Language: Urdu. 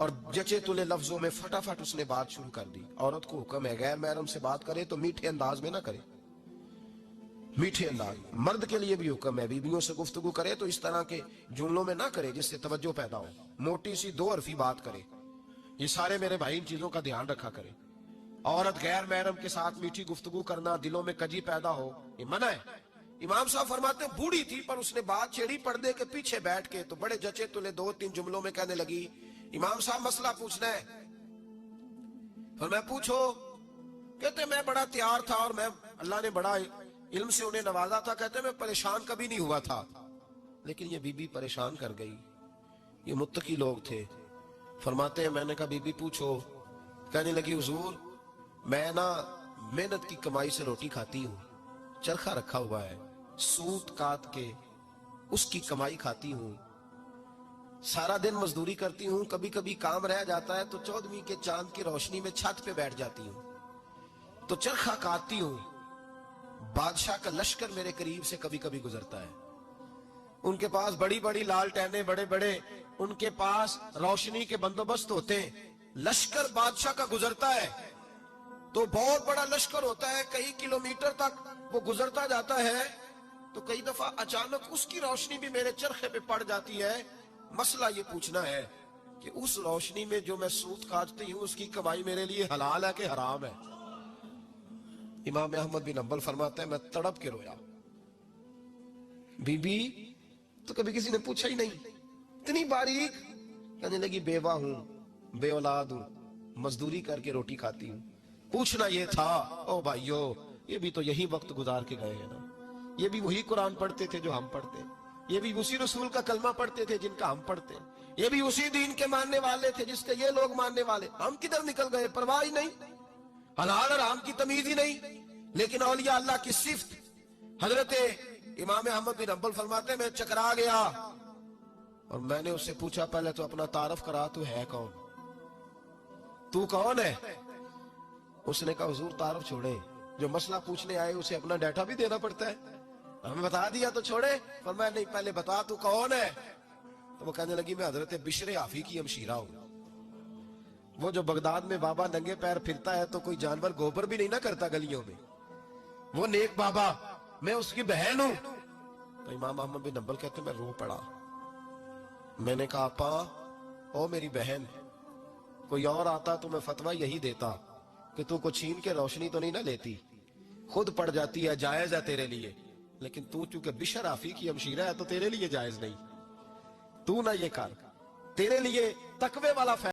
اور جچے تلے لفظوں میں فٹافٹ اس نے بات شروع کر دی. عورت کو حکم ہے غیر محرم سے بات کرے تو میٹھے انداز میں نہ کرے, میٹھے انداز. مرد کے لیے بھی حکم ہے بیویوں سے گفتگو کرے تو اس طرح کے جملوں میں نہ کرے جس سے توجہ پیدا ہو, موٹی سی دو حرفی بات کرے. یہ سارے میرے بھائی ان چیزوں کا دھیان رکھا کرے. عورت غیر محرم کے ساتھ میٹھی گفتگو کرنا, دلوں میں کجی پیدا ہو, یہ منع ہے. امام صاحب فرماتے ہیں بوڑھی تھی پر اس نے بات چھیڑی پردے کے پیچھے بیٹھ کے, تو بڑے جچے تلے 2-3 جملوں میں کہنے لگی امام صاحب مسئلہ پوچھنا ہے. فرمایا پوچھو. کہتے میں بڑا تیار تھا اور میں اللہ نے بڑا علم سے انہیں نوازا تھا. کہتے میں پریشان کبھی نہیں ہوا تھا, لیکن یہ بی بی پریشان کر گئی. یہ متقی لوگ تھے. فرماتے ہیں میں نے کہا بی بی پوچھو. کہنے لگی حضور میں نا محنت کی کمائی سے روٹی کھاتی ہوں, چرخا رکھا ہوا ہے, سوت کاٹ کے اس کی کمائی کھاتی ہوں, سارا دن مزدوری کرتی ہوں, کبھی کبھی کام رہ جاتا ہے تو 14ویں کے چاند کی روشنی میں چھت پہ بیٹھ جاتی ہوں تو چرخا کاٹتی ہوں. بادشاہ کا لشکر میرے قریب سے کبھی کبھی گزرتا ہے, ان کے پاس بڑی بڑی لالٹینیں, بڑے بڑے ان کے پاس روشنی کے بندوبست ہوتے ہیں. لشکر بادشاہ کا گزرتا ہے تو بہت بڑا لشکر ہوتا ہے, کئی کلومیٹر تک وہ گزرتا جاتا ہے, تو کئی دفعہ اچانک اس کی روشنی بھی میرے چرخے پہ پڑ جاتی ہے. مسئلہ یہ پوچھنا ہے کہ اس روشنی میں جو میں سوت کاٹتی ہوں اس کی کمائی میرے لیے حلال ہے کہ حرام ہے؟ امام احمد بن حنبل فرماتا ہے میں تڑپ کے رویا. بی بی تو کبھی کسی نے پوچھا ہی نہیں, اتنی باریک. کہنے لگی بیوہ ہوں, بے اولاد ہوں, مزدوری کر کے روٹی کھاتی ہوں. پوچھنا یہ تھا. او بھائیو یہ بھی تو یہی وقت گزار کے گئے ہیں نا, یہ بھی وہی قرآن پڑھتے تھے جو ہم پڑھتے, یہ بھی اسی رسول کا کلمہ پڑھتے تھے جن کا ہم پڑھتے, یہ بھی اسی دین کے ماننے والے تھے جس کے یہ لوگ ماننے والے. ہم کدھر نکل گئے؟ پرواہ ہی نہیں, حلال حرام کی تمیز ہی نہیں. لیکن اولیاء اللہ کی صفت. حضرت امام احمد بن حنبل فرماتے ہیں میں چکرا گیا اور میں نے اس سے پوچھا پہلے تو اپنا تعارف کرا, تو ہے کون, تو کون ہے؟ اس نے کہا حضور تعارف چھوڑے, جو مسئلہ پوچھنے آئے اسے اپنا ڈیٹا بھی دینا پڑتا ہے, ہمیں بتا دیا تو چھوڑے. فرمایا نہیں پہلے بتا تو کون ہے. تو وہ کہنے لگی میں حضرت بشر حافی کی ہمشیرہ ہوں. وہ جو بغداد میں بابا ننگے پیر پھرتا ہے تو کوئی جانور گوبر بھی نہیں نہ کرتا گلیوں میں, وہ نیک بابا, میں اس کی بہن ہوں. تو امام احمد بن حنبل کہتے میں رو پڑا. میں نے کہا آپا او میری بہن, کوئی اور آتا تو میں فتویٰ یہی دیتا کہ تو کو چھین کے روشنی تو نہیں نہ لیتی, خود پڑ جاتی ہے, جائز ہے تیرے لیے. لیکن تو چونکہ بشر حافی کی ہمشیرہ ہے تو تیرے لیے جائز نہیں, تو نہ یہ کر, تیرے لیے تقوی والا